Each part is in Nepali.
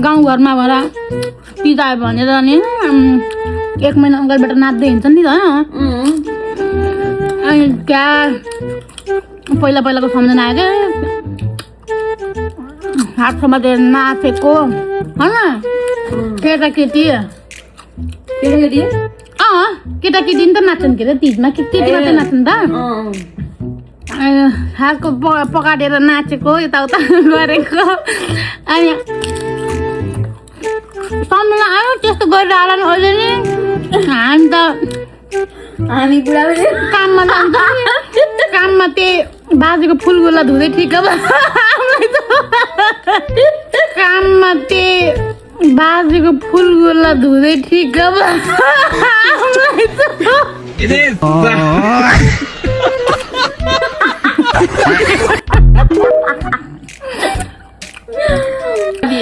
गाउँघरमा भएर पिजायो भनेर नि 1 महिना अगाडिबाट नाच्दै हिँड्छ नि त अनि त्यहाँ पहिलाको सम्झना आयो क्या हाटसम्म नाचेको होइन केटाकेटी केटाकेटी नि त नाच्छन् के अरे तिजमा केटी मात्रै नाच्छन् त हातको पकाटेर नाचेको यताउता गरेको अनि सम्झना आयो त्यस्तो गरेर आला अहिले नि हामी बुढा काममा जान्छ काममा त्यही बाजेको फुलगोला धुँदै ठिक अब काममा त्यही बाजेको फुलगोला धुँदै ठिक अब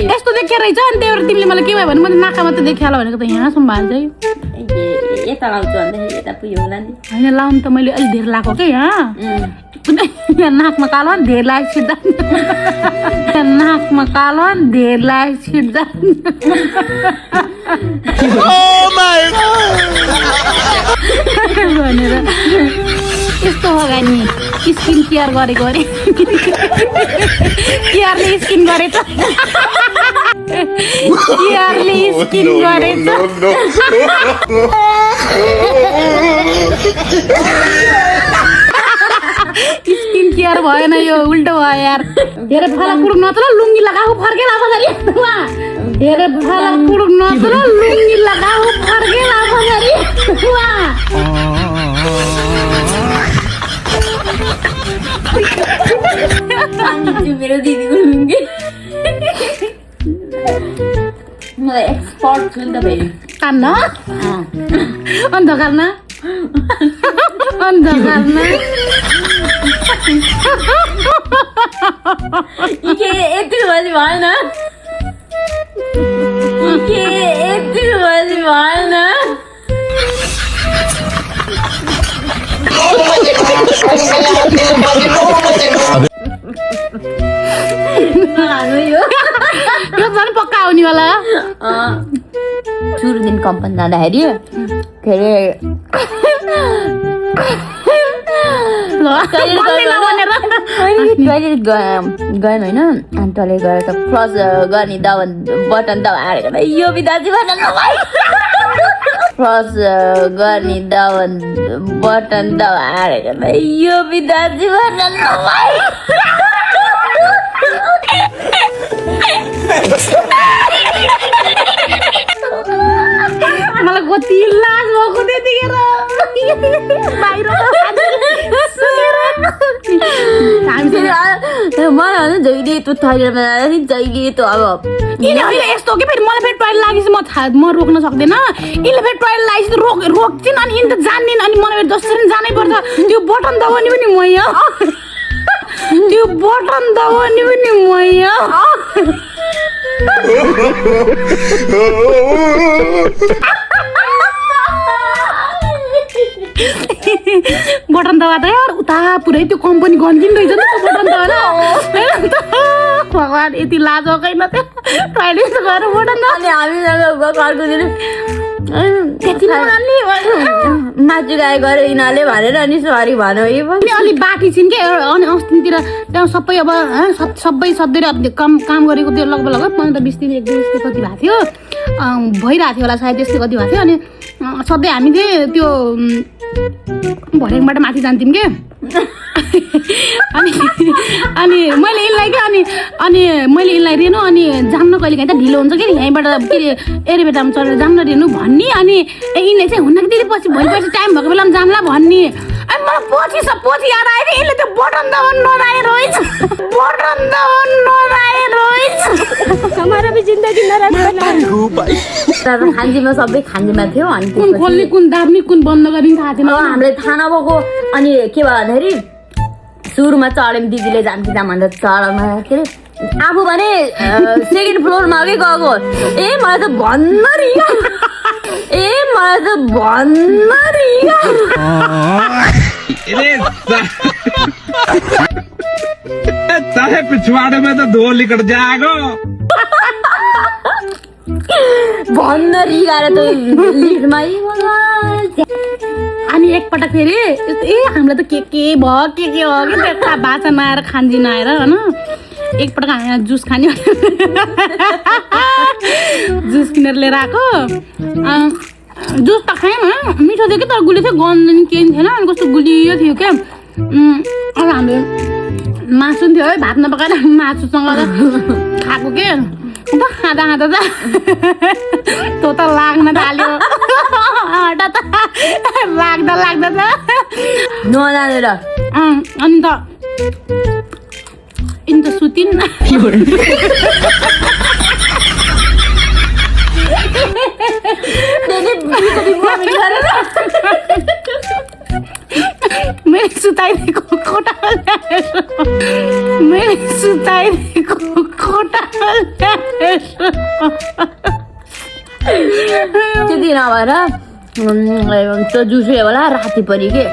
यस्तो देखिया रहेछ अनि त्यही भएर तिमीले मलाई के भयो भने मैले नाका मात्रै देखिहाल भनेको त यहाँसम्म भएको चाहिँ यता लाउँछु भन्दाखेरि यता पुग्यो होला नि होइन लाउनु त मैले अलिक धेरै लगाएको क्या यहाँ नाकमा कालो अनि धेरै लाग्यो छिट्दा नाकमा कालो अनि धेरै लाग्यो छिट्दा भनेर यस्तो हो नि स्किन केयर गरेको अरे केयरले स्किन गरेछ केयरले स्किन गरेछ स्किन केयर भएन यो उल्टो भयो यार धेरै फला कुडुक नत्र लुङ्गी लगाएको फर्केर आफू गरी धेरै फला कुडुक नत्र लुङ्गी लगाएको फर्केर आफू गरी मेरो दिदीको लुङ्गी मलाई एक्सपर्ट छु नि त फेरि कान्न अन्धकारमा यति बजी भएन यति बजी भएन यो झन् पक्का आउनेवाला सुरुदेखि कम्पनी जाँदाखेरि के अरे टोइलेट गएन होइन अनि टोइलेट गएर त फ्लस गर्ने बटन दबाएर यो बिदाजी भन फ्लस गर्ने बटन दबाएर यो बिदाजी भन मलाई कति लाज भएको त्यतिखेर बाहिर मलाई जहिले त्यो टोइलेटमा जाँदा जहिले त्यो अब यिनीहरूले यस्तो कि फेरि मलाई फेरि टोइलेट लागेपछि म रोक्न सक्दैन यसले फेरि टोइलेट लागेपछि रोक्छन् अनि यिनी त जान्दिन अनि मलाई फेरि जसरी जानै पर्छ त्यो बटन दबाउने पनि म यहाँ त्यो बटन दबाउने पनि म यहाँ बटन दबा त यार उता पुरै त्यो कम्पनी गन्किन रहेछ नि त्यो बटन दबा भगवान् यति लाज छैन त्यो टोइलेट गएर बटन दबा अनि हामी माथि गाई गएर यिनीहरूले भनेर अनि सरी भन्यो अनि अलिक बाँकी छिन् कि अनि अस्तितिर त्यहाँ सबै अब सबै सधैँ काम गरेको त्यो लगभग 15-20 दिन 1 दिन यस्तै कति भएको थियो भइरहेको थियो होला सायद त्यस्तै कति भएको थियो अनि सधैँ हामी चाहिँ त्यो भर्याङबाट माथि जान्थ्यौँ के अनि मैले यिनलाई क्या अनि मैले यिनलाई रेनु अनि जाम्न कहिले काहीँ त ढिलो हुन्छ कि यहीँबाट के अरे एरिबेटामा चढेर जाम्न रेनु भन्ने अनि यिनले चाहिँ हुन्न कि दिदी पछि भोलिपर्सि टाइम भएको बेलामा जाम्ला भन्ने अनि मलाई पछि याद आयो कि यसले त्यो बटन दबाउनु नराखेर रहेछ बटन दबाउनु नराखेर रहेछ हमारा भी जिन्दगी नराम्रो खान्जीमा सबै खान्जीमा थियो अनि कुन खोल्ने कुन दाब्ने कुन बन्द गर्ने थाहा थिएन हामीलाई थाहा नभएको अनि के भयो भन्दाखेरि सुरुमा चढ्यौँ दिदीले जाम भनेर चढमा के अरे आफू भने सेकेन्ड फ्लोरमा के गएको ए मलाई त भन्न रिया पिछवाड़े में तो 2 लिकट जाएगा भन्न रिगाएर त लिडमा अनि एकपटक फेरि हामीलाई त के भयो के हो कि त्यो बाचा नआएर खान्जी नआएर होइन एकपटक हामी जुस खाने जुस किनेर लिएर आएको जुस त खायौँ मिठो थियो कि तर गुलियो थियो गन्ध नि केही थिएन अनि कस्तो गुलियो थियो क्या अब हामीले मासु थियो है भात नपकाएर मासुसँग खाएको के खाँदा त त्यो त लाग्न थाल्यो लाग्दा त नजानेर अनि त सुतिन् मैले सुताइदिएको खोटा त्यति नभएर त्यो जुसो होला राति परि के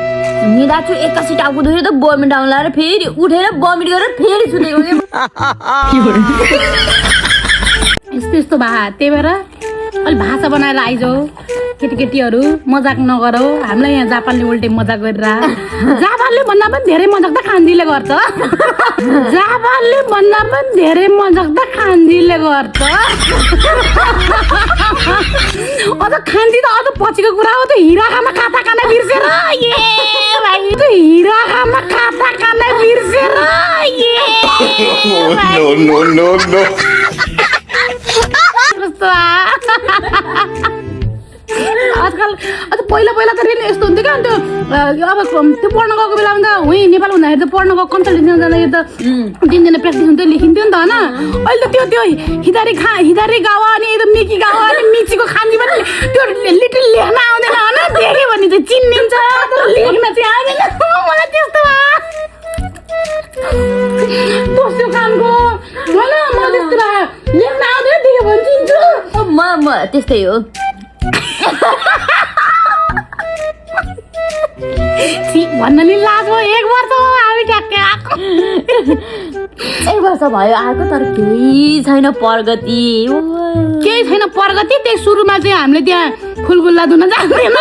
निदा छु एक्कासी टाउको दुख्यो त बमिट आउनु लगाएर फेरि उठेर बमिट गरेर फेरि सुतेको कि यस्तो भा त्यही भएर अलिक भाषा बनाएर आइजाऊ केटीकेटीहरू मजाक नगरौ हामीलाई यहाँ जापानले उल्टे मजाक गरेर जापानले भन्दा पनि धेरै मजाक त खान्जीले गर्छ जापानले भन्दा पनि धेरै मजाक त खान्जीले गर्छ अझ खान्जी त अझ पछिको कुरा हो त हिरा खाना खाता खाना बिर्सेर ए भाइ त हिरा खाना खाता खाना बिर्सेर No. आजकल पहिला त रेन यस्तो हुन्थ्यो क्या अन्त अब त्यो पढ्न गएको बेलामा त उहीँ नेपाल हुँदाखेरि त पढ्न गएको कन्सल्टेन्सी जाँदाखेरि त दिनदिनै प्र्याक्टिस हुन्थ्यो लेखिन्थ्यो नि त होइन अहिले त त्यो हिदारी गावा अनि एकदम मिकी गावा अनि मिचीको खान्जी पनि त्यो लिटल लेख्न आउँदैन होइन देख्यो भने चाहिँ चिनिन्छ तर लेख्न चाहिँ आउँदैन मलाई त्यस्तो तोस्यो कामको होइन म त्यस्तो लेख्न आउँदैन देख्यो भने चिन्छु म त्यस्तै हो भन्न नि लाज हो 1 वर्ष हो हामी ठ्याक्कै आएको 1 वर्ष भयो आएको तर केही छैन प्रगति त्यही सुरुमा चाहिँ हामीले त्यहाँ फुलगुल्ला धुन जान्दैन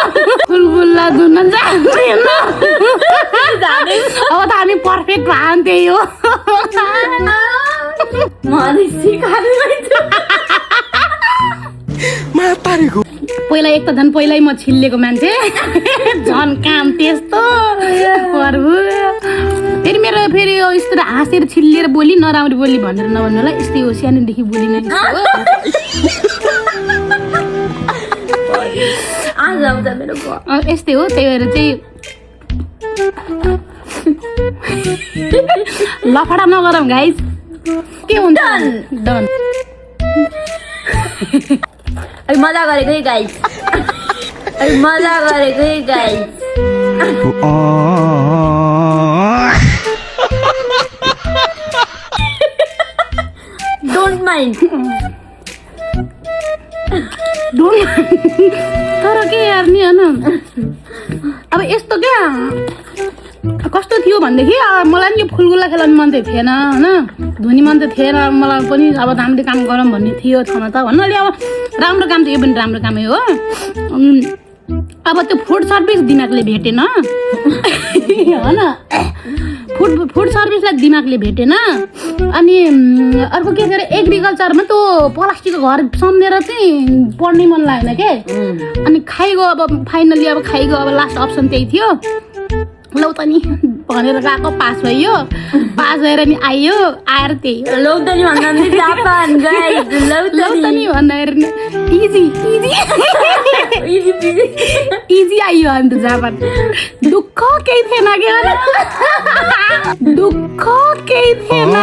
अब त हामी पर्फेक्ट भएन त्यही हो पहिला एक त झन् पहिल्यै म छिल्लेको मान्छे झन् काम त्यस्तो प्रभु फेरि यस्तो हाँसेर छिल्लिएर बोली नराम्री बोली भनेर नभन्नु होला यस्तै हो सानोदेखि बोलिने यस्तै हो त्यही भएर चाहिँ लफडा नगरौँ गाइज के हुन्छ डन मजा गरेको है गाइस मजा गरेको है गाइस डोन्ट माइन्ड तर के यार नि होइन अब यस्तो क्या कस्तो थियो भनेदेखि मलाई नि यो फुलगुल्ला खेलाउनु मन चाहिँ थिएन होइन धुनी मन त थिएन मलाई पनि अब हामीले काम गरौँ भन्ने थियो ठाउँमा त भन्नु अलि अब राम्रो काम त यो पनि राम्रो कामै हो अब त्यो फुड सर्भिस दिमागले भेटेन होइन फुड सर्भिसलाई दिमागले भेटेन अनि अर्को के अरे एग्रिकल्चरमा त्यो प्लास्टिकको घर सम्झेर चाहिँ पढ्नै मन लागेन के अनि खाइगयो अब फाइनली अब खाइगयो अब लास्ट अप्सन त्यही थियो लौ त नि भनेर गएको पास भयो पास भएर नि आयो आएर त्यही लौ त नि भन्दा नि जापान गाइस लौ त नि भन्दाखेरि इजी आयो अन्त जापान दुःख केही थिएन के दुःख केही थिएन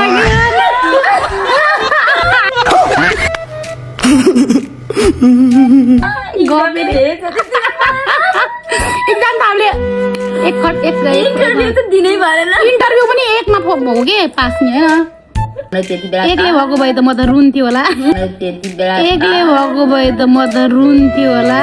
एकदम हामीले इन्टरभ्यु त दिनै भएन इन्टरभ्यु पनि 1 मा हो के पास नि होइन एक्लै भएको भए त म त रुन्थ्यो होला एक्लै भएको भए त म त रुन्थ्यो होला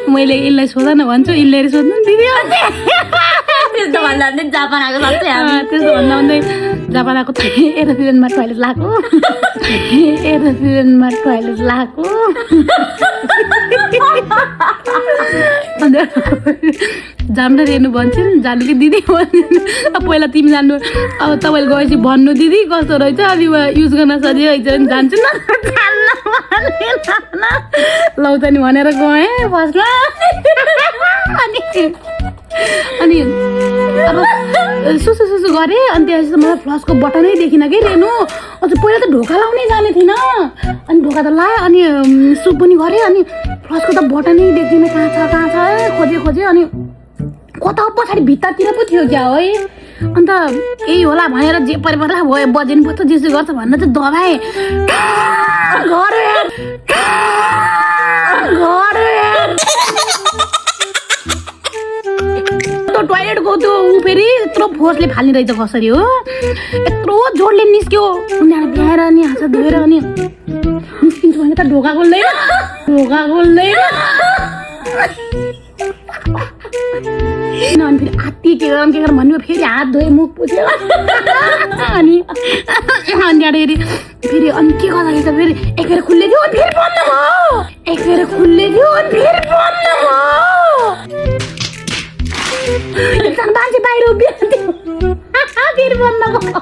मैले यसलाई सोध न भन्छु यसले सोध्नु दिदी भन्दा पनि जापान आएको जस्तै हामी त्यस्तो भन्दा भन्दै जापान आएको एरोप्लेनमा टोइलेट लगाएको एरोप्लेनमा टोइलेट लगाएको जाम्रा हेर्नु भन्छन् जानु कि दिदी भन्छन् अब पहिला तिमी जान्नु अब तपाईँले गएपछि भन्नु दिदी कस्तो रहेछ अनि युज गर्न सजिलो रहेछ भने जान्छु न लौ त नि भनेर गएँ फर्स्टमा अनि अब सुसु सुसु गरेँ अनि त्यसपछि मलाई फ्लसको बटनै देखिनँ कि रेनु अझ पहिला त ढोका लाउनै जाने थिइनँ अनि ढोका त लाएँ अनि सुप पनि गरेँ अनि फ्लसको त बटनै देख्दिनँ कहाँ छ खोजेँ अनि कता पछाडि भित्तातिर पो थियो क्या है अन्त यही होला भनेर जे परिवारलाई भयो बजेन पो त जेसो गर्छ भनेर चाहिँ दबाएँ टोइलेटको त्यो ऊ फेरि यत्रो फोर्सले फाल्ने रहेछ कसरी हो यत्रो जोडले निस्क्यो उनीहरू भ्याएर अनि हाँस धोएर अनि निस्किन्छु भने त ढोका खोल्दैन अनि फेरि आत्ती के गर भन्यो फेरि हात धोएँ मुख पुछ्यो अनि त्यहाँदेखि फेरि अनि के गर्दाखेरि त फेरि एकखेर खुल्ले थियो अनि फेरि बन्द भयो एकजना मान्छे बाहिर उभिएको थियो फेरि बन्द भयो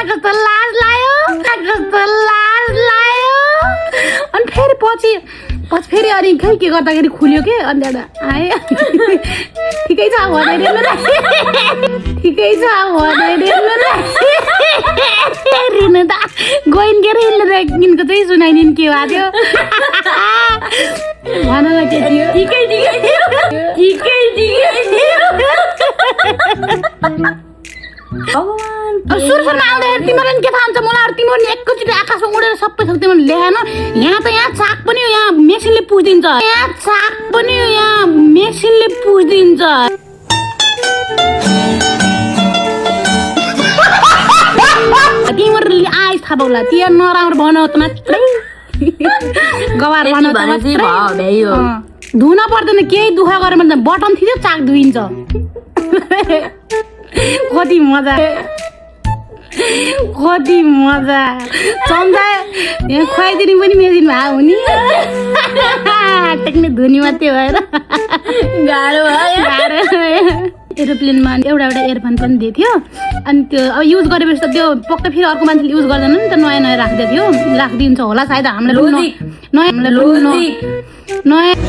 कस्तो लाज लाग्यो अनि फेरि पछि फेरि अनि खै के गर्दाखेरि खुल्यो के अनि त्यहाँ आएँ ठिकै छ भने रिनु त गइन् के अरे यिनको चाहिँ सुनाइदिनु के भएको थियो भन न के थियो ठिकै भगवान् सुरुमा आउँदाखेरि तिमीलाई के थाहा हुन्छ मलाई तिमीले एकैचोटि आकाशमा उडेर सबै थोक तिमीले ल्याएन यहाँ त यहाँ चाक पनि यहाँ मेसिनले पुछिदिन्छ तिमीहरूले आइस थाहा पाउला त्यो नराम्रो बनाउ त मात्रै गवार बनाउ त मात्रै धुन पर्दैन केही दुःख गरेर भने बटन थियो चाक धुइन्छ कति मजा चम्चा यहाँ खुवाइदिने पनि मेसिनमा हुने टेक्ने धुनी मात्रै भएर गाह्रो एरोप्लेनमा एउटा एयरफोन पनि दिएको थियो अनि त्यो अब युज गरेपछि त त्यो पक्कै फेरि अर्को मान्छेले युज गर्दैन नि त नयाँ राखिदिन्छ होला सायद हामीलाई नयाँ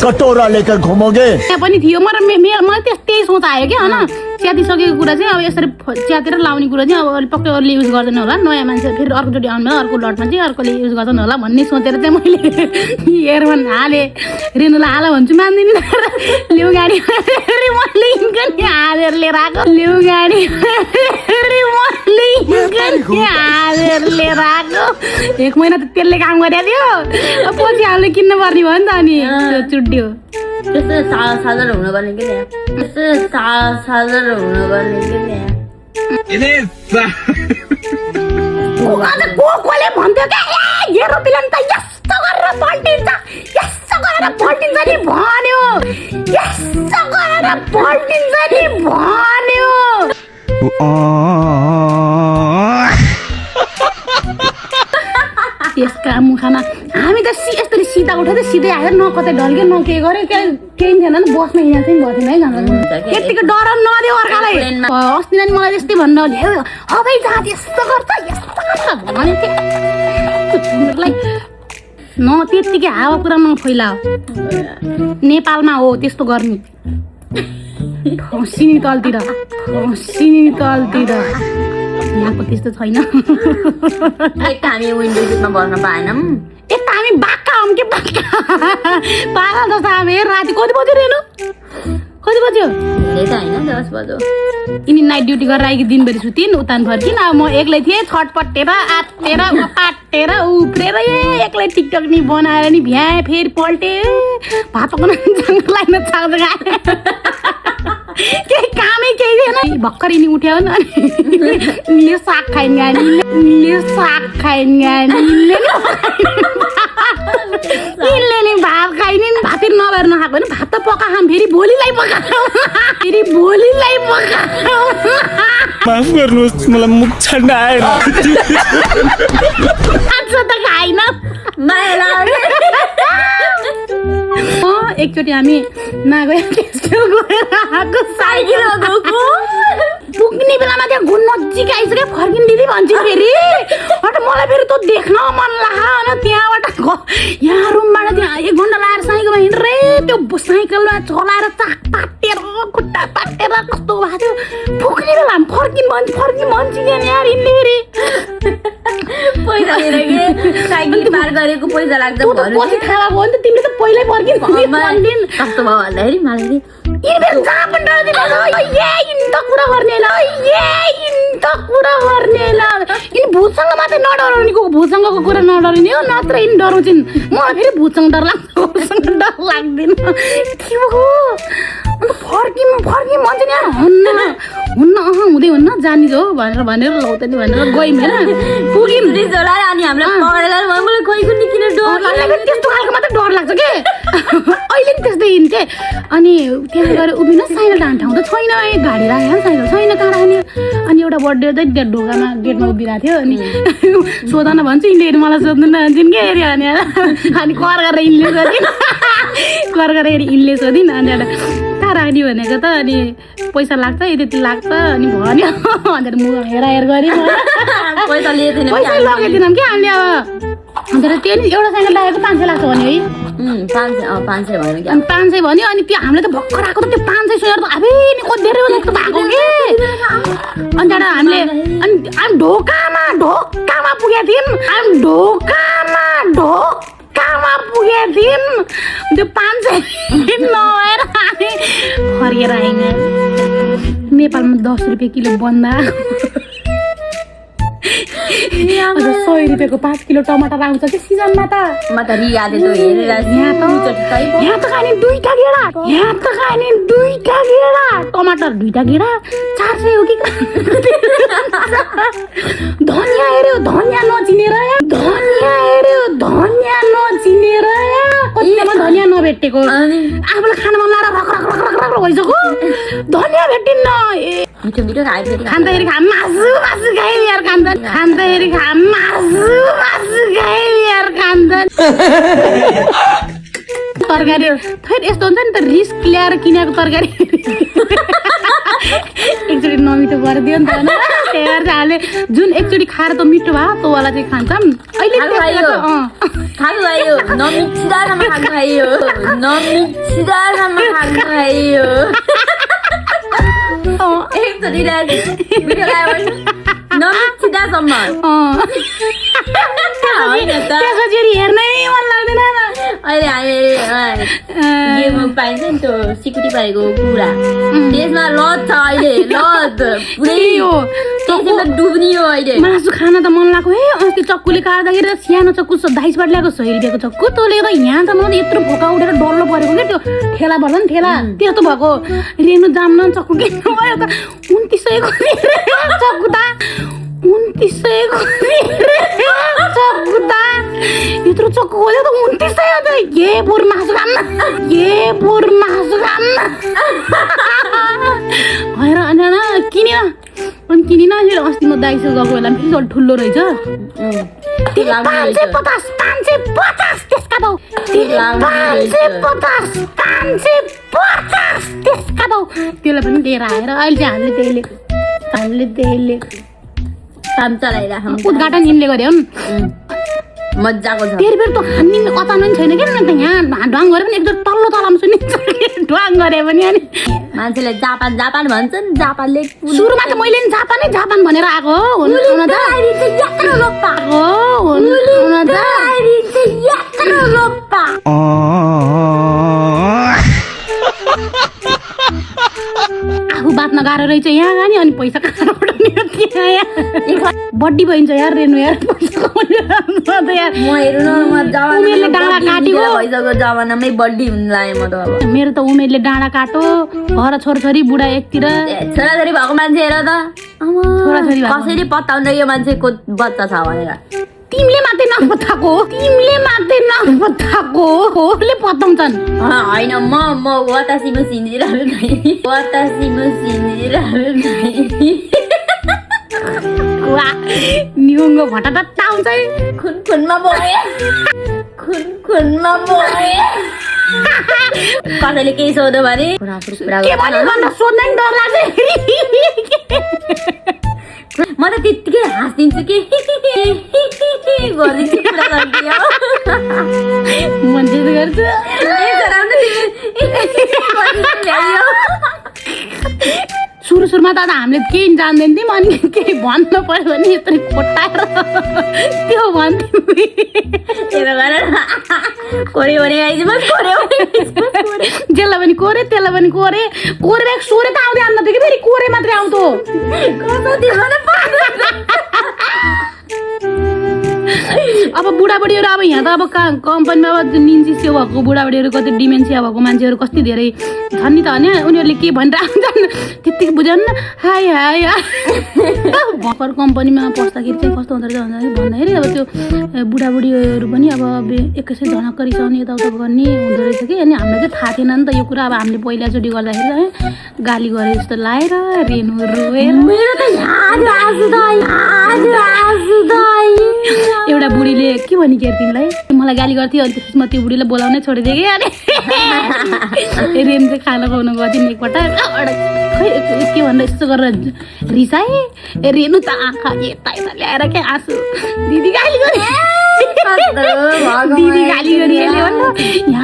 कटोरा लेकर घुमोगे त्यहाँ पनि थियो मलाई त्यही सोच आयो क्या होइन च्यातिसकेको कुरा चाहिँ अब यसरी च्यातेर लाउने कुरा चाहिँ अब पक्कै अरूले युज गर्दैन होला नयाँ मान्छे फेरि अर्कोचोटि आउनु अर्को लटमा चाहिँ अर्कोले युज गर्दैन होला भन्ने सोचेर चाहिँ मैले इयरफोन हालेँ रेनुलाई हाल भन्छु मान्दिनँ ल्याउ गाडी मैले हालेर लिएर आएको एक महिना त त्यसले काम गरेको थियो पछि हामीले किन्नु पर्ने भयो नि त अनि चुट्यो त्यस्तो साधारण हुनुपर्ने कि कसले भन्थ्यो क्या एरोप्लेन त यस्तो गरेर पल्टिन्छ नि भन्यो त्यसका मुखामा हामी त यसरी सिधा उठेर सिधै आएर न कतै ढल्क्यो न के गर्यो केही थिएन नि बसमा यहाँ चाहिँ भएको थिएन है त्यतिको डर नदियो अर्कालाई अस्ति नै मलाई त्यस्तै भन्न ल्यायो हबै जात यस्तो गर्छ भनेको थिएँ न त्यत्तिकै हावा कुरा नफैला नेपालमा हो त्यस्तो गर्ने ठसिनी तलतिर यहाँको त्यस्तो छैन हामी विन्डो सिटमा बस्न पाएनौँ यता हामी बाक्का हौँ के बाक्का पागल जस्तो हामी राति कति बज्यो रेनु कति बज्यो धेरै त होइन 10 बज्यो यिनी नाइट ड्युटी गरेर आएकी दिनभरि सुतिन् उतान फर्किन् अब म एक्लै थिएँ छटपटेर आत्तेर पाटेर उफ्रेर एक्लै टिकटक नि बनाएर नि भ्याएँ फेरि पल्टेँ भात पकाउन जङ्गलाई नछाउँछ केही कामै केही थिएन भर्खर यिनी उठ्यो नि अनि साग खाइन् गाडीले नि भात खाइन् भातहरू नभए गएर नखाएको भने भात त पकाखाम फेरि भोलिलाई पकाऊ फेरि भोलिलाई पकाऊ माफ गर्नुहोस् मलाई मुख छाड्न आएन आज त खाइन माया लाग्यो एकचोटि हामी नगए गएर आएको साइकलमा गएको पुग्ने बेलामा त्यहाँ घुन नजिक आइसक्यो फर्किनु दिदी भन्छु फेरि अन्त मलाई फेरि त देख्न मन लाग्यो अनि त्यहाँबाट यहाँ रुमबाट त्यहाँ 1 घन्टा लाएर साइकलमा हिँड्रे त्यो साइकलमा चलाएर चाक पाटेर खुट्टा पाटेर कस्तो भएको थियो पुग्ने बेलामा फर्किनु भन्छु यहाँ हिँड्ने फेरि पैसा दिएर के साइकल पार गरेको पैसा लाग्छ तँ त पछि थाहा भयो नि त तिमीले त पहिल्यै फर्किनु कस्तो भयो भन्दाखेरि मलाई यिनीहरू जहाँ पनि डराउँदैन त कुरा गर्ने यिनी भूतसँग मात्रै नडराउने भूतसँगको कुरा नडराउने हो नत्र यिनी डराउँछन् मलाई फेरि भूतसँग डर लाग्छ भूतसँग डर लाग्दैन के हो अन्त फर्किम भन्छ नि यार हुन्न हुँदै हुन्न जानी जो भनेर लाउँदैन भनेर गयौँ होइन पुग्यौँ अनि हामीलाई पक्रेर मलाई खोइको निकिन डर लाग्यो त्यस्तो खालको मात्रै डर लाग्छ के अहिले नि त्यस्तै हिँड्थे अनि त्यहाँ गएर उभिन साइकल डाँड ठाउँ त छैन गाडी राखेको साइकल छैन कहाँ राख्ने अनि एउटा बर्थडे चाहिँ ढोकामा गेटमा उभिरहेको थियो अनि सोधन भन्छु यिनीहरू मलाई सोध्नु नभन्छन् के अरे अनि कर गरेर यिनले सोधिन् कर गरेर यिनले सोधिन् अनि कहाँ राख्ने भनेको त अनि पैसा लाग्छ यति लाग्छ अनि भन्यो भनेर म हेराहेर गरेँ पैसा लिएन पैसा लगेको थिएनौँ कि हामीले अब अन्त त्यो नि एउटा साइकल लागेको 500 लाग्छ भन्यो है 500 भन्यो क्या 500 भन्यो अनि त्यो हामीले त भर्खर आएको त त्यो 500 सोयर त अबे नि धेरै जस्तो भएको के अनि त्यहाँबाट हामीले अनि ढोकामा पुगेका थियौँ ढोकामा पुगेका थियौँ त्यो 500 नभएर हामी फर्केर आयौँ नेपालमा 10 रुपियाँ किलो बन्दा 100 रुपियाँको 5 किलो टमाटर आउँछ कि सिजनमा त म त रियाले त हेरेर यहाँ त खाने दुईटा गेडा टमाटर 2टा गेडा 400 हो कि धनिया हेऱ्यो धनिया नचिनेर कतिमा धनिया नभेटेको आफूलाई खान मन लागेर रक भइसक्यो धनिया भेटिन्न मिठो खायो खाँदाखेरि मासु खायो यार खाँदाखेरि मासु खायो यार तरकारी फेरि यस्तो हुन्छ नि त रिस्क ल्याएर किनेको तरकारी एकचोटि नमिठो गरिदियो नि त होइन त्यहाँ चाहिँ हाले जुन एकचोटि खाएर त मिठो भयो तँवाला चाहिँ खान्छौँ अहिले खानु भयो नमिठिदासम्म खानु खायो एकचोटि मिठो लाग्यो नमिठिदासम्म होइन त त्यसरी हेर्नै मन लाग्दैन अहिले हामीले पाइन्छ नि त्यो सिकुटी पारेको कुरा त्यसमा लत छ अहिले लत पुरै हो डुब्ने हो अहिले मासु खान त मन लाग्यो है अस्ति चक्कुले काट्दाखेरि सानो चक्कु 22बाट ल्याएको 100 रुपियाँको चक्कु तँले त यहाँसम्म यत्रो फोका उठेर डल्लो परेको क्या त्यो ठेला पर्छ नि ठेला त्यस्तो भएको रेनु जाम्न चक्कु किन्नु भयो त 2900 को चक्कु त 2900 को चक्कु त यत्रो चक्कु खोल्यो त 2900 त के बोर मासु खान्न भएर अनि किनेन फेरि अस्ति म दाइसँग गएको बेला फेरि झन् ठुलो रहेछ 550 त्यसका भाउ 550 त्यसका भाउ त्यसलाई पनि लिएर आएर अहिले चाहिँ हामीले त्यसले काम चलाइराख उद्घाटन यिनले गर्यो मजाको छ फेरि त हान्ने अचानक छैन क्या त यहाँ ढ्वाङ गरे पनि एकदम तल्लो तलामा सुनिन्छ ढ्वाङ गरे पनि अनि मान्छेले जापान भन्छन् जापानले सुरुमा चाहिँ मैले जापान भनेर आएको हुन त आफू बाँच्न गाह्रो रहेछ यहाँ नि अनि पैसा कहाँ उठाउने बड्डी भइन्छ यार रेनु यार पैसा म हेर्नु न म उमेरले डाँडा काटेको भइसक्यो जमानामै बड्डी हुन लाग्यो म त अब मेरो त उमेरले डाँडा काटो घर छोरछोरी बुढा एकतिर छोराछोरी भएको मान्छे हेर त छोराछोरी कसरी पत्ता हुन्छ यो मान्छेको बच्चा छ भनेर तिमीले मात्रै नपत्याएको ले पत्याउँछन् होइन म वतासीमा सिन्जिरहेको वा निहुङ्गो भटाटट्टा आउँछ है खुनमा बोए कसैले केही सोध्यो भने के भन्यो भनेर सोध्दै डर लाग्छ म त त्यत्तिकै हाँसिदिन्छु कि गरिदिन्छु कुरा गरिदियो मान्छे गर्छु सुरुमा त हामीले केही जान्दैन थियौँ अनि केही भन्नु पर्यो भने यत्रो खोटाएर त्यो भन्थ्यौँ कोऱ्यो भने जेल्लाई पनि कोरे त्यसलाई पनि कोरेर सोरे त आउँदै आउँदैन थियो कि फेरि कोरे मात्रै आउँथ्यो अब बुढाबुढीहरू अब यहाँ त अब कम्पनीमा अब निन्जी सेवा भएको बुढाबुढीहरू कति डिमेन्सिया भएको मान्छेहरू कति धेरै छन् नि त होइन उनीहरूले के भनेर आउँछन् त्यत्तिकै बुझाउनु हाई भर्खर कम्पनीमा पस्दाखेरि चाहिँ कस्तो हुँदो रहेछ भन्दाखेरि अब त्यो बुढाबुढीहरू पनि अब एकैछिन झनक्क रिसाउने यताउता गर्ने हुँदो रहेछ कि अनि हामीलाई चाहिँ थाहा थिएन नि त यो कुरा अब हामीले पहिलाचोटि गर्दाखेरि है गाली गरे जस्तो लाएर रेनु रोएर एउटा बुढीले के भन्यो के तिमीलाई मलाई गाली गर्थ्यो अनि त्यसमा त्यो बुढीलाई बोलाउनै छोडिदिएँ कि अनि रेन चाहिँ खाना खुवाउनु गएको थिएँ एकपल्ट खै के भनेर यस्तो गरेर रिसाएँ रेनु त आँखा यता ल्याएर क्या आँसु दिदी गाली गरे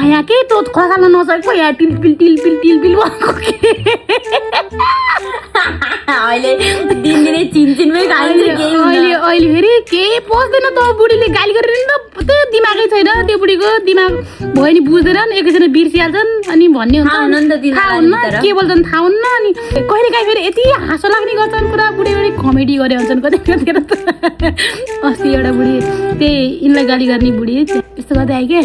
यहाँ के तँ खसाल्न नसकेको यहाँ टिलपिल भएको अहिले दिनदिनै चिनचिनमै खाइन्छ अहिले फेरि केही पस्दैन त बुढीले गाली गरेर नि त त्यो दिमागै छैन त्यो बुढीको दिमाग भयो नि बुझ्दैन एकैछिन बिर्सिहाल्छन् अनि भन्ने हुन्छ थाहा हुन्न के बोल्छन् थाहा हुन्न अनि कहिले काहीँ फेरि यति हाँसो लाग्ने गर्छन् पुरा बुढी कमेडी गरे हुन्छन् कतिखेर त अस्ति एउटा बुढी त्यही यिनलाई गाली गर्ने बुढी यस्तो गर्दै आयो क्या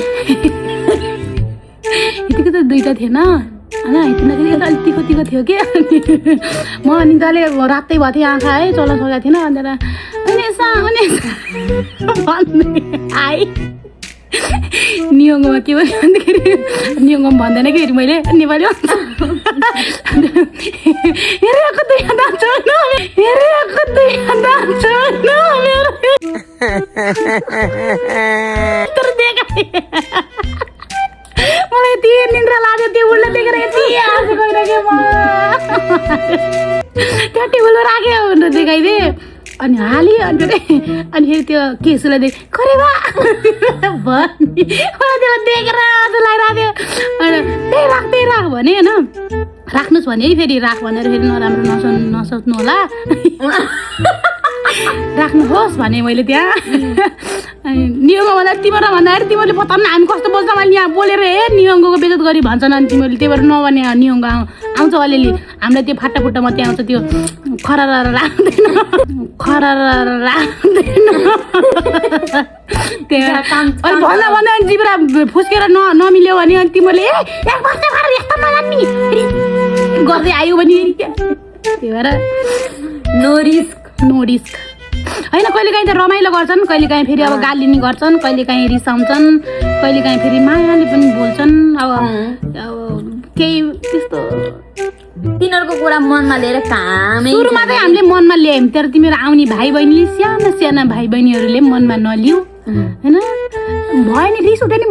यतिको त दुईवटा थिएन होइन यतिदाखेरि अलिक तिखो थियो कि म अनि जसले रातै भएको थियो आँखा है चल्न सकेको थिएन भनेर भन्दै आएँ नियङ्गोमा के भयो भन्दाखेरि नियङ्गोमा भन्दैन कि मैले नेपाली मलाई यति निन्द्रा लाग्यो त्यो बुढलाई देखेर यति हाँसो गइरहेको म त्यहाँ टेबलमा राख्यो भनेर देखाइदिएँ अनि हाल्यो अनि फेरि त्यो केसुलाई देख खरेवा भन्ने त्यसलाई देखेर हाँसो लागिरहेको थियो त्यही राख भने होइन राख्नुहोस् भने फेरि राख भनेर फेरि नराम्रो नसोच्नु होला राख्नुहोस् भने मैले त्यहाँ नियङ्गो भन्दा तिमीहरू भन्दाखेरि तिमीहरूले बताउनु हामी कस्तो बोल्छ मैले यहाँ बोलेर नियङ्गोको बेजत गरी भन्छन् अनि तिमीहरूले त्यही भएर नभने नियङ्गो आउँछ अलिअलि हामीलाई त्यो फाटाफुट्टा मात्रै आउँछ त्यो खरार राख्दैन त्यहाँ भन्दा जिब्रा फुस्केर नमिल्यो भने अनि तिमीहरूले गर्दै आयो भने त्यही भएर नो रिस्क होइन कहिलेकाहीँ त रमाइलो गर्छन् कहिलेकाहीँ फेरि अब गाली नि गर्छन् कहिलेकाहीँ रिसाउँछन् कहिलेकाहीँ फेरि मायाले पनि बोल्छन् अब केही त्यस्तो तिनीहरूको कुरा मनमा लिएर कामै सुरुमा चाहिँ हामीले मनमा ल्यायौँ तर तिमीहरू आउने भाइ बहिनीले साना भाइ बहिनीहरूले मनमा नलिऊ होइन भयो नि रिस उठ्यो नि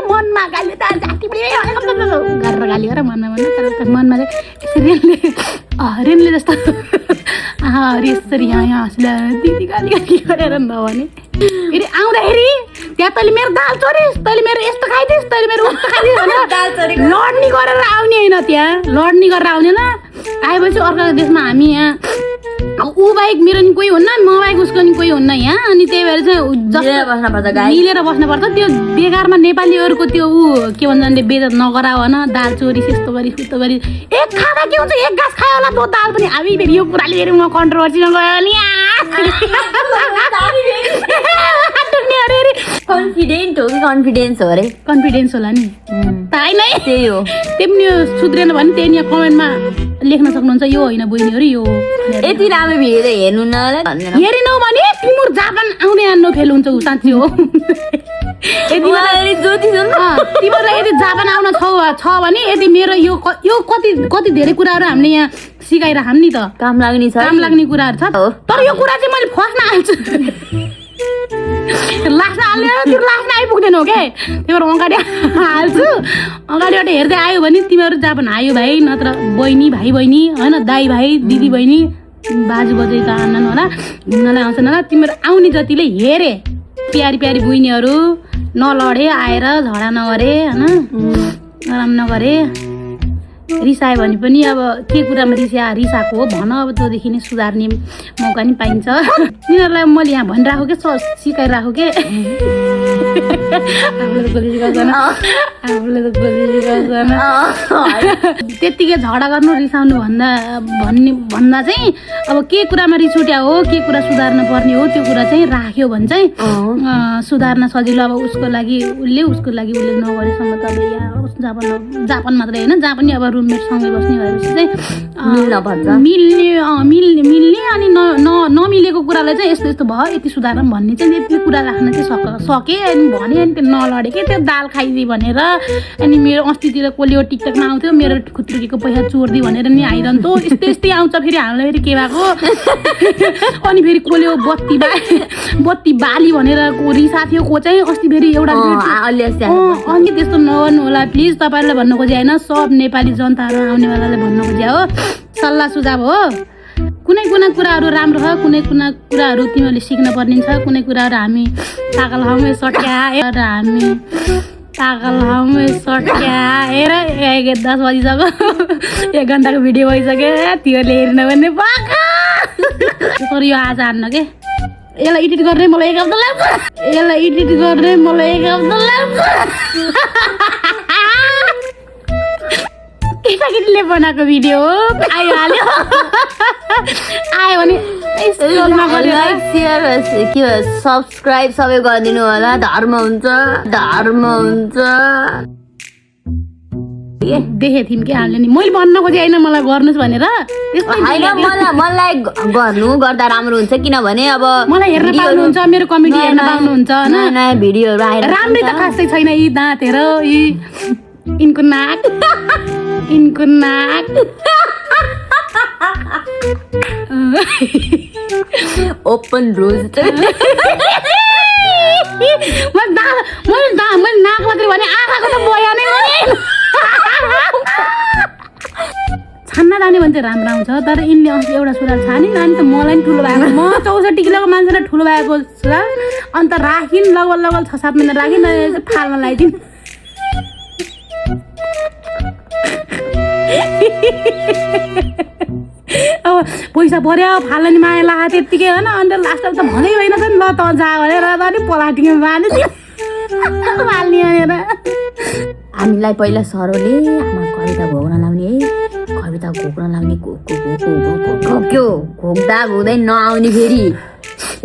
मनमा गाली त जाति गरेर गाली गर मनमा तर मनमा चाहिँ रेनले जस्तो यसरी यहाँ हाँस्ला दिदी गाली गरेर नभने फेरि आउँदाखेरि त्यहाँ तैँले मेरो दाल चोरिस् तैँले मेरो यस्तो खाइदिस् तैँले मेरो उस्तो खाइदिस् भनेर लड्ने गरेर आउने होइन त्यहाँ लड्ने गरेर आउने न आएपछि अर्को देशमा हामी यहाँ ऊ बाहेक मेरो नि कोही हुन्न म बाहेक उसको नि कोही हुन्न यहाँ अनि त्यही भएर चाहिँ मिलेर बस्नुपर्छ त्यो बेकारमा नेपालीहरूको त्यो ऊ के भन्छ बेजत नगरा भन दाल चोरिस यस्तो गरिस उस्तो गरिस एक खाँदा के हुन्छ एक गाँस खायो होला त्यो दाल पनि हामी फेरि यो कुराले फेरि म कन्ट्रोभर्सीमा गयो नि कन्फिडेन्स हो अरे कन्फिडेन्स होला नि होइन त्यही हो त्यो पनि सुध्रेन भने त्यही यहाँ कमेन्टमा लेख्न सक्नुहुन्छ यो होइन बहिनीहरू यो यति राम्रो भिडियो त हेर्नु न हेरेनौ भने तिम्रो जापान आउने आन्नो फेल हुन्छ साँच्ची हो तिमीहरूलाई यदि जापान आउन छ भने यदि मेरो यो कति धेरै कुराहरू हामीले यहाँ सिकाइराखौँ नि त काम लाग्ने कुराहरू छ तर यो कुरा चाहिँ मैले फर्स्टमा हाल्छु लास्टमा हाल्ने त्यो लास्टमा आइपुग्दैनौ के त्यही भएर अगाडि हाल्छु अगाडिबाट हेर्दै आयो भने तिमीहरू जापान आयो भाइ नत्र बहिनी भाइ बहिनी होइन दाइ भाइ दिदी बहिनी बाजु बजैका आनन् होला घुम्नलाई आउँछन् होला तिमीहरू आउने जतिले हेरे प्यारी प्यारी बहिनीहरू नलडे आएर झगडा नगरे होइन नराम्रो नगरे रिसायो भने पनि अब के कुरामा रिसाएको हो भन अब त्योदेखि नै सुधार्ने मौका नि पाइन्छ तिनीहरूलाई मैले यहाँ भनिराखेको के सिकाइराखेको के त्यत्तिकै झगडा गर्नु रिसाउनु भन्दा चाहिँ अब के कुरामा रिस उठ्या हो के कुरा सुधार्न पर्ने हो त्यो कुरा चाहिँ राख्यो भने चाहिँ सुधार्न सजिलो अब उसको लागि उसले नगरेसम्म त अब यहाँ जापान मात्रै होइन जहाँ पनि अब रुममेटसँगै बस्ने भएपछि चाहिँ मिल्ने अनि नमिलेको कुरालाई चाहिँ यस्तो यस्तो भयो यति सुधारौँ भन्ने चाहिँ यति कुरा राख्न चाहिँ सके अनि भने अनि त्यो नलडे के त्यो दाल खाइदिए भनेर अनि मेरो अस्तितिर कसले टिकटकमा आउँथ्यो मेरो खुत्रुकीको पैसा चोरिदियो भनेर नि आइरहन्थ्यो यस्तै आउँछ फेरि हामीलाई फेरि के भएको अनि फेरि कसले बत्ती बाली भनेर रिसा थियो को चाहिँ अस्ति फेरि एउटा अनि त्यस्तो नगर्नु होला प्लिज तपाईँहरूले भन्नु खोजे होइन सब नेपाली जनताहरू आउनेवालाले भन्नु खोजे हो सल्लाह सुझाव हो कुनै कुराहरू राम्रो छ कुनै कुराहरू तिमीहरूले सिक्न पर्ने छ कुनै कुराहरू हामी पागल हाउमै सट्या हेर 10 बजिसक्यो 1 घन्टाको भिडियो भइसक्यो तिमीहरूले हेर्न भने पाका तर यो आज हान्न के यसलाई एडिट गर्ने मलाई 1 हप्ता लाग्छ केटाकेटीले बनाएको भिडियो आयो भने सब्सक्राइब सबै गरिदिनु होला धर्म हुन्छ देखे थियौँ कि हामीले नि मैले भन्न खोजेँ होइन मलाई गर्नुहोस् भनेर मलाई गर्दा राम्रो हुन्छ किनभने अब मलाई हेर्न पाउनुहुन्छ मेरो कमेडी हेर्न पाउनुहुन्छ नयाँ भिडियोहरू आएर राम्रै त खासै छैन यी दाँतहरू यी इनको नाक ओपन रोज मैले नाक मात्रै भने आँखाको त बयानै छान्न जाने भने चाहिँ राम्रो आउँछ तर यिनले अस्ति एउटा सुधार छानिन् अनि त मलाई पनि ठुलो भएको म 64 किलोको मान्छेलाई ठुलो भएको सुधार अन्त राखिन् लगभग 6-7 महिना राखिन् फालमा लगाइदिन् अब पैसा पर्यो फाल्ने माया लाग्यो त्यत्तिकै होइन अन्त लास्टमा त भनै होइन त ल त जा भनेर अनि पलाटिङमा बाँध्यो फाल्ने भनेर हामीलाई पहिला सरले कविता घोक्न लाउने घोक्दा घोक्दै नआउने फेरि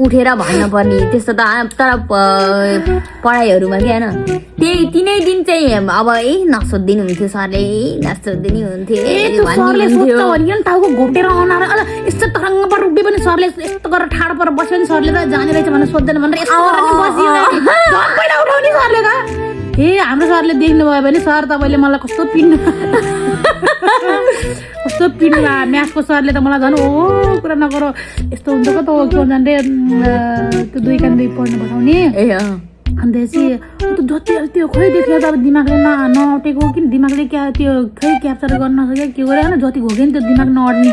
उठेर भन्नु पर्ने त्यस्तो त तर पढाइहरूमा के होइन तिनै दिन चाहिँ अब नसोधिदिनु हुन्थ्यो सरले नसोधिदिनु हुन्थ्यो टाउको घोप्टेर आउन यस्तो तरङ्ग पर उठ्यो पनि सरले यस्तो गरेर ठाडो पर बस्यो नि सरले त जाने रहेछ भनेर सोध्दैन भनेर उठाउने सरले त हाम्रो सरले देख्नुभयो भने सर तपाईँले मलाई कस्तो पिन्नु म्याथको सरले त मलाई झन् कुरा नगर यस्तो हुन्छ त के भन्छ रे त्यो 2 कान 2 पढ्नु पठाउने अन्त चाहिँ जति त्यो खोइ देख्यो त अब दिमागले नअटेको कि दिमागले त्यो खै क्याप्चर गर्न नसक्यो के गर्यो होइन जति घोक्यो नि त्यो दिमाग नअट्ने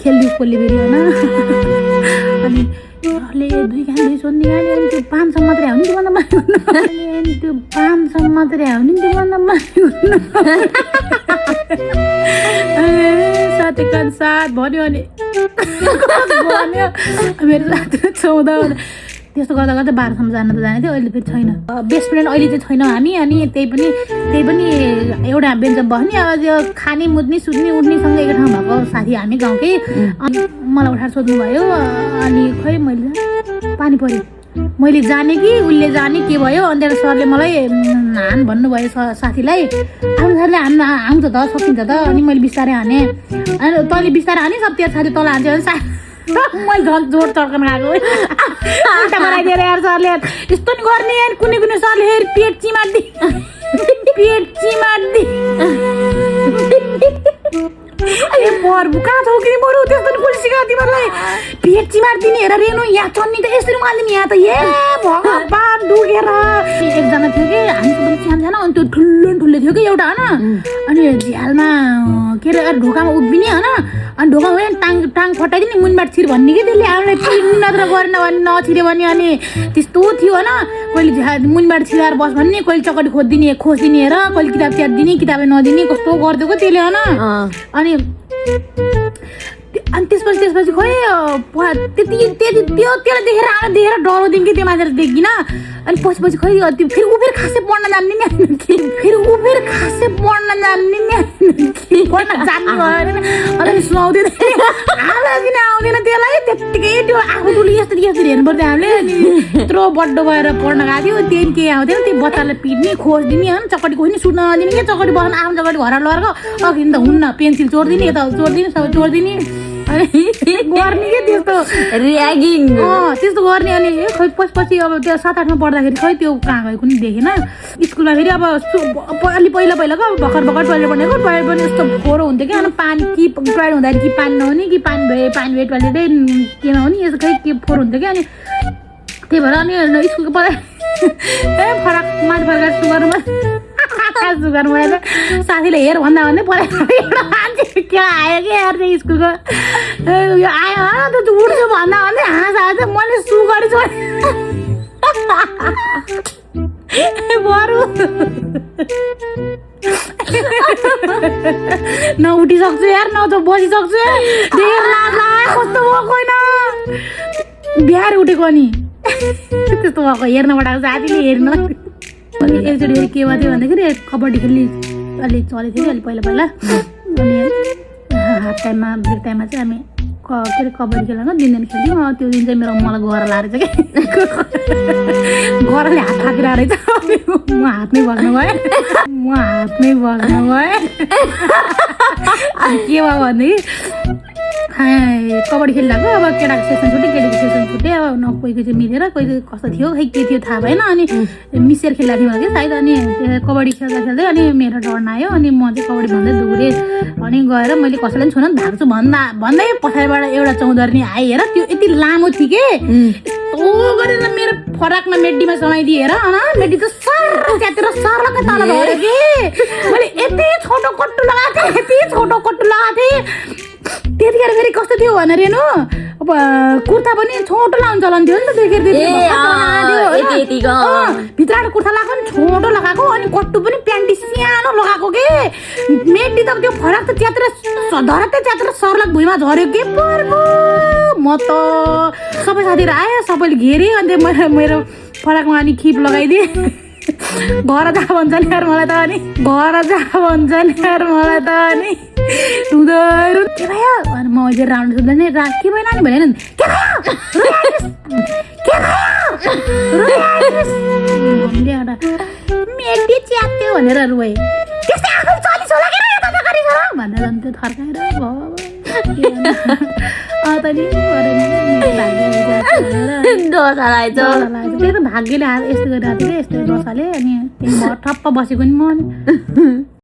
खेलिदियोस् कसले फेरि होइन अनि सरले 2 कान 2 सोध्ने अनि त्यो 500 मात्रै आउने त्योभन्दा माथि अनि त्यो 500 मात्रै आउने त्योभन्दा माथि साथीका साथ भन्यो अनि मेरो साथी 14 त्यस्तो गर्दा गर्दा 12 सम्म जान त जाने थियो अहिले फेरि छैन बेस्ट फ्रेन्ड अहिले चाहिँ छैन हामी अनि त्यही पनि एउटा बेन्चमा बस्ने अब त्यो खाने मुद्ने सुत्ने उठ्नेसँग एक ठाउँ भएको साथी हामी गाउँकै अनि मलाई उठाएर सोध्नुभयो अनि खै मैले पानी पऱ्यो मैले जाने कि उसले जाने के भयो अन्त सरले मलाई हान भन्नुभयो साथीलाई आफ्नो साथीले हान्न आउँछ त सकिन्छ त अनि मैले बिस्तारै हाने अनि तैँले बिस्तारै हाने सब तेरो साथी तल हान्छ भने मैले झन् जोड चर्कन गएको उल्टा बनाइदिएर यार सरले यस्तो नि गर्ने यार कुनै कुनै सरले फेरि पेट चिमार्दी बरु कहाँ छौ कि बरु त्यस्तो नि पुलिस सिकायो तिमीहरूलाई पेट चिमार्दिने हेर रेनु यहाँ चन्नी त यसरी मालिदिने यहाँ त ए भगवान डुगेर एकजना थियो कि हामी पनि सानो अनि त्यो ठुलो थियो कि एउटा होइन अनि झ्यालमा के अरे ढोकामा उभिने होइन अनि ढोकामा उयो टाङ फटाइदिने मुनबाट छिर भन्ने कि त्यसले हामीलाई नत्र गरेन भने नछिर्यो भने अनि त्यस्तो थियो होइन कहिले मुनबाट छिराएर बस भन्ने कहिले चकटी खोजिदिने हेर कहिले किताब च्यातिदिने किताबै नदिने कस्तो गरिदिएको त्यसले होइन अनि त्यसपछि खोइ त्यसलाई देखेर डराउँदिन कि त्यो मान्छेले देखिन अनि पछि खोइ फेरि ऊ फेरि खासै पढ्न जान्ने नि पढ्न जान्ने भएर अनि सुनाउँदैन हामीलाई किन आउँदैन त्यसलाई त्यत्तिकै त्यो आफू टुली यसरी हेर्नु पर्थ्यो हामीले अनि यत्रो बड्डो भएर पढ्न गएको थियो त्यही केही आउँथेन त्यो बच्चालाई पिट्ने खोजिदिने होइन चकटी खोज्ने सुट्न नदिने कि चकटी बस्न आफ्नो चकटी घर लगाएर अघि त हुन्न पेन्सिल चोरिदिने यता चोरिदिने सबै चोरिदिने अनि गर्ने के त्यस्तो ऱ्यागिङ त्यस्तो गर्ने अनि खै पछि अब त्यो 7-8मा पढ्दाखेरि खै त्यो कहाँ गएको नि देखेन स्कुलमा फेरि अब अलि पहिलाको अब भर्खर टोइलेट बनेको टोइलेट पनि यस्तो फोहोर हुन्थ्यो कि अनि पानी कि टोइलेट हुँदाखेरि कि पानी नहुने कि पानी भए टोइलेटै के नहुने यस्तो खै के फोहोर हुन्थ्यो कि अनि त्यही भएर अनि स्कुलको पढाइ फरक माथि फर्काएर सुगरमा साथीले हेर भन्दा भन्दै पढाइ एउटा मान्छे क्या आयो कि यार चाहिँ स्कुलको यो आयो त उड्छु भन्दा भन्दै हाँस मैले सुगरी छोडेँ बरु न उठिसक्छु यार न त बसिसक्छु धेर लाज कस्तो भएको होइन बिहार उठेको नि त्यस्तो भएको हेर्न पठाएको साथीले हेर्न अनि एकचोटि के भयो थियो भन्दाखेरि कबड्डी खेल्ने अलिक चलेको थियो कि अलिक पहिला अनि हाफ टाइममा ब्रेक टाइममा चाहिँ हामी के अरे कबड्डी खेलेको दिन खेल्थ्यौँ त्यो दिन चाहिँ मलाई गएर लाएर चाहिँ क्या गरले हात थापिरहेको रहेछ म हातमै बस्नु गएँ अनि के भयो भनेदेखि कबड्डी खेलिरहेको अब केटाको सेसन छुट्यो केटीको सेसन छुट्यो अब कोही चाहिँ मिलेर कोही कस्तो थियो खै के थियो थाहा भएन अनि मिसेर खेलिरहेको थियो कि सायद अनि कबड्डी खेल्दै अनि मेरो डर आयो अनि म चाहिँ कबड्डी भन्दै दौडेँ अनि गएर मैले कसैलाई पनि छुन धाग्छु भन्दै पछाडिबाट एउटा चौधरी आएँ हेर त्यो यति लामो थियो कि यस्तो गरेर मेरो फराकमा मेड्डीमा समाइदिएर मेड्डी त च्यातेर सरलक्क तल झऱ्यो कि मैले यति छोटो कट्टु लगाएको थिएँ त्यतिखेर फेरि कस्तो थियो भने रेनु अब कुर्ता पनि छोटो लाउनु चलन थियो नि त त्यतिखेर भित्रबाट कुर्ता लगाएको नि छोटो लगाएको अनि कट्टु पनि प्यान्टी सानो लगाएको के मेड्डी त त्यो फराक त च्यातेर सरलक भुइँमा झऱ्यो के पर्नु म त सबै साथीहरू आयो सबैले घेरेँ अन्त मेरो फराकमा अनि खिप लगाइदिएँ घर जा भन्छन् यार मलाई त अनि रुँदै के भयो अनि म अहिले राउन्ड सुन्दा नि के भयो नानी भने मेटी च्यात्यो भनेर रुवाई त्यस्तै आफू चलिस होला के यता गरिस होला भनेर अन्त थर्काएर त्यही त भाग्यले यस्तो गरिरहेको थियो कि यस्तो दशाले अनि त्यही ठप्प बसेको नि म